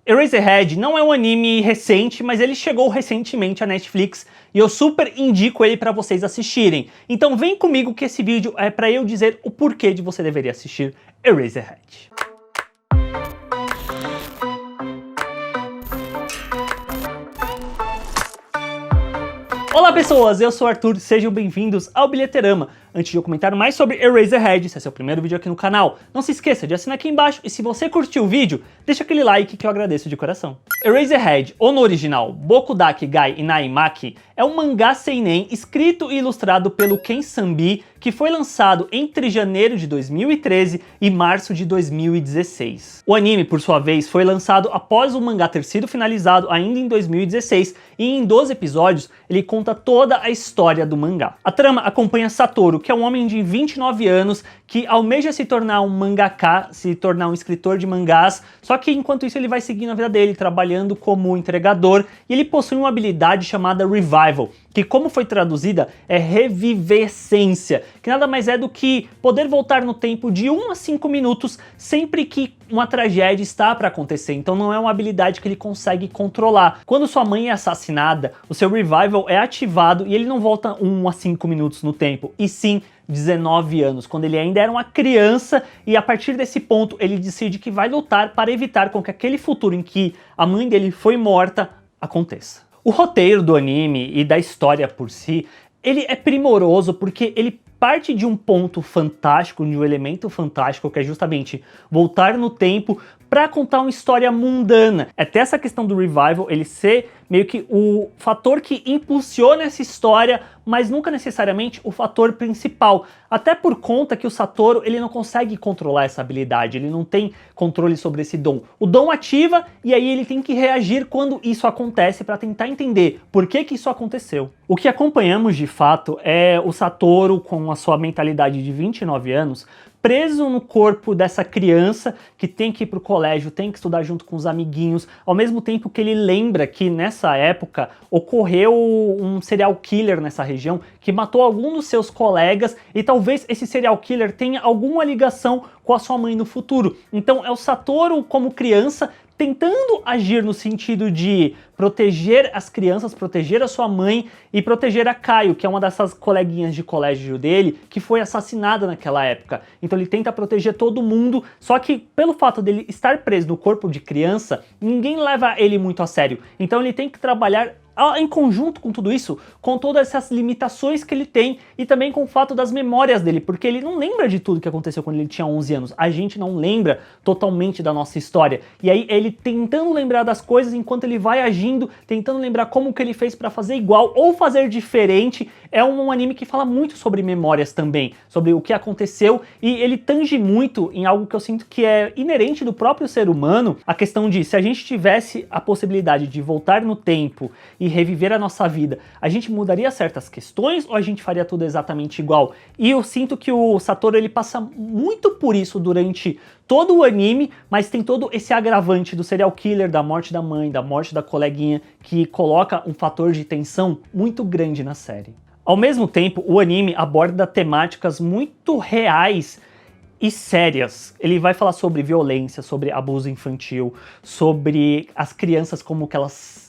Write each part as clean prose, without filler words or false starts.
Eraserhead não é um anime recente, mas ele chegou recentemente à Netflix e eu super indico ele para vocês assistirem. Então vem comigo que esse vídeo é para eu dizer o porquê de você deveria assistir Eraserhead. Olá pessoas, eu sou o Arthur, sejam bem-vindos ao Bilheterama. Antes de eu comentar mais sobre Eraserhead, se é seu primeiro vídeo aqui no canal, não se esqueça de assinar aqui embaixo e se você curtiu o vídeo, deixa aquele like que eu agradeço de coração. Eraserhead, ou no original Bokudake Gai Inai Maki, é um mangá seinen escrito e ilustrado pelo Ken Sambi, que foi lançado entre janeiro de 2013 e março de 2016. O anime, por sua vez, foi lançado após o mangá ter sido finalizado ainda em 2016 e em 12 episódios ele conta toda a história do mangá. A trama acompanha Satoru, que é um homem de 29 anos que almeja se tornar um mangaka, se tornar um escritor de mangás, só que enquanto isso ele vai seguindo a vida dele, trabalhando como entregador, e ele possui uma habilidade chamada Revival, que como foi traduzida é revivescência, que nada mais é do que poder voltar no tempo de 1 a 5 minutos sempre que uma tragédia está para acontecer, então não é uma habilidade que ele consegue controlar. Quando sua mãe é assassinada, o seu Revival é ativado e ele não volta 1 a 5 minutos no tempo, e sim 19 anos, quando ele ainda era uma criança, e a partir desse ponto ele decide que vai lutar para evitar com que aquele futuro em que a mãe dele foi morta aconteça. O roteiro do anime e da história por si, ele é primoroso porque ele parte de um ponto fantástico, de um elemento fantástico, que é justamente voltar no tempo para contar uma história mundana. Até essa questão do Revival, ele ser meio que o fator que impulsiona essa história, mas nunca necessariamente o fator principal. Até por conta que o Satoru, ele não consegue controlar essa habilidade, ele não tem controle sobre esse dom. O dom ativa e aí ele tem que reagir quando isso acontece para tentar entender por que que isso aconteceu. O que acompanhamos de fato é o Satoru com a sua mentalidade de 29 anos, preso no corpo dessa criança que tem que ir pro colégio, tem que estudar junto com os amiguinhos, ao mesmo tempo que ele lembra que nessa época ocorreu um serial killer nessa região que matou algum dos seus colegas e talvez esse serial killer tenha alguma ligação com a sua mãe no futuro. Então é o Satoru como criança tentando agir no sentido de proteger as crianças, proteger a sua mãe e proteger a Kaio, que é uma dessas coleguinhas de colégio dele, que foi assassinada naquela época. Então ele tenta proteger todo mundo, só que pelo fato dele estar preso no corpo de criança, ninguém leva ele muito a sério. Então ele tem que trabalhar em conjunto com tudo isso, com todas essas limitações que ele tem e também com o fato das memórias dele, porque ele não lembra de tudo que aconteceu quando ele tinha 11 anos, a gente não lembra totalmente da nossa história, e aí ele tentando lembrar das coisas enquanto ele vai agindo, tentando lembrar como que ele fez para fazer igual ou fazer diferente. É um anime que fala muito sobre memórias também, sobre o que aconteceu, e ele tange muito em algo que eu sinto que é inerente do próprio ser humano, a questão de se a gente tivesse a possibilidade de voltar no tempo e reviver a nossa vida, a gente mudaria certas questões ou a gente faria tudo exatamente igual? E eu sinto que o Satoru ele passa muito por isso durante todo o anime, mas tem todo esse agravante do serial killer, da morte da mãe, da morte da coleguinha, que coloca um fator de tensão muito grande na série. Ao mesmo tempo, o anime aborda temáticas muito reais e sérias. Ele vai falar sobre violência, sobre abuso infantil, sobre as crianças, como que elas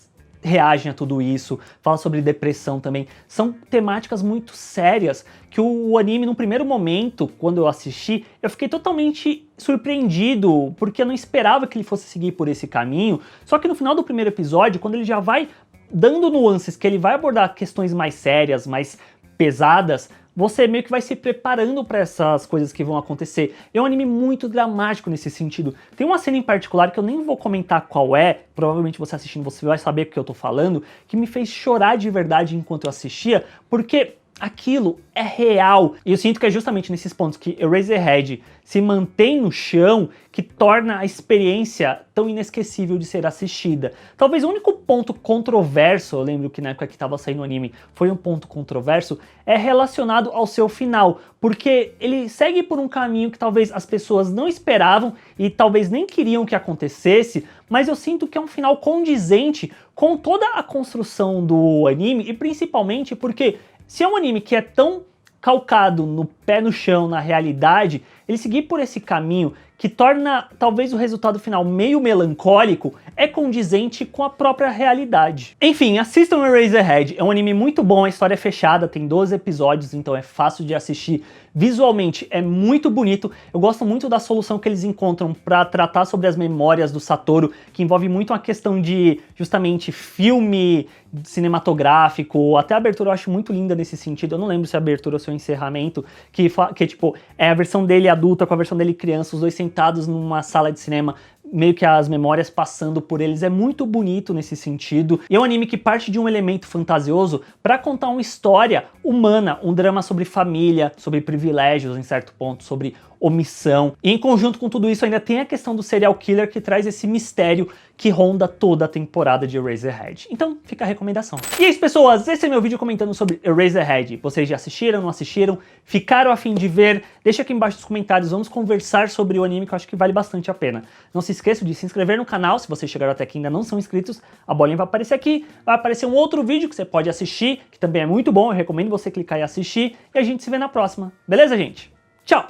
reagem a tudo isso, fala sobre depressão também. São temáticas muito sérias que o anime, no primeiro momento, quando eu assisti, eu fiquei totalmente surpreendido, porque eu não esperava que ele fosse seguir por esse caminho. Só que no final do primeiro episódio, quando ele já vai dando nuances, que ele vai abordar questões mais sérias, mais pesadas, você meio que vai se preparando para essas coisas que vão acontecer. É um anime muito dramático nesse sentido. Tem uma cena em particular que eu nem vou comentar qual é, provavelmente você assistindo você vai saber o que eu tô falando, que me fez chorar de verdade enquanto eu assistia, porque aquilo é real. E eu sinto que é justamente nesses pontos que Eraserhead se mantém no chão que torna a experiência tão inesquecível de ser assistida. Talvez o único ponto controverso, eu lembro que na época que estava saindo o anime foi um ponto controverso, é relacionado ao seu final, porque ele segue por um caminho que talvez as pessoas não esperavam e talvez nem queriam que acontecesse, mas eu sinto que é um final condizente com toda a construção do anime e principalmente porque se é um anime que é tão calcado no pé no chão, na realidade, ele seguir por esse caminho que torna talvez o resultado final meio melancólico, é condizente com a própria realidade. Enfim, assistam Eraserhead, é um anime muito bom, a história é fechada, tem 12 episódios, então é fácil de assistir. Visualmente é muito bonito, eu gosto muito da solução que eles encontram para tratar sobre as memórias do Satoru, que envolve muito a questão de, justamente, filme cinematográfico, até a abertura eu acho muito linda nesse sentido, eu não lembro se é a abertura ou se é o encerramento, que tipo, é a versão dele adulta com a versão dele criança, os dois sentados numa sala de cinema, meio que as memórias passando por eles, é muito bonito nesse sentido. E é um anime que parte de um elemento fantasioso para contar uma história humana, um drama sobre família, sobre privilégios em certo ponto, sobre omissão. E em conjunto com tudo isso ainda tem a questão do serial killer que traz esse mistério que ronda toda a temporada de Eraserhead. Então fica a recomendação. E é isso, pessoas, esse é meu vídeo comentando sobre Eraserhead. Vocês já assistiram, não assistiram? Ficaram a fim de ver? Deixa aqui embaixo nos comentários, vamos conversar sobre o anime que eu acho que vale bastante a pena. Não se esqueçam de se inscrever no canal, se vocês chegaram até aqui e ainda não são inscritos, a bolinha vai aparecer aqui, vai aparecer um outro vídeo que você pode assistir, que também é muito bom, eu recomendo você clicar e assistir, e a gente se vê na próxima. Beleza, gente? Tchau!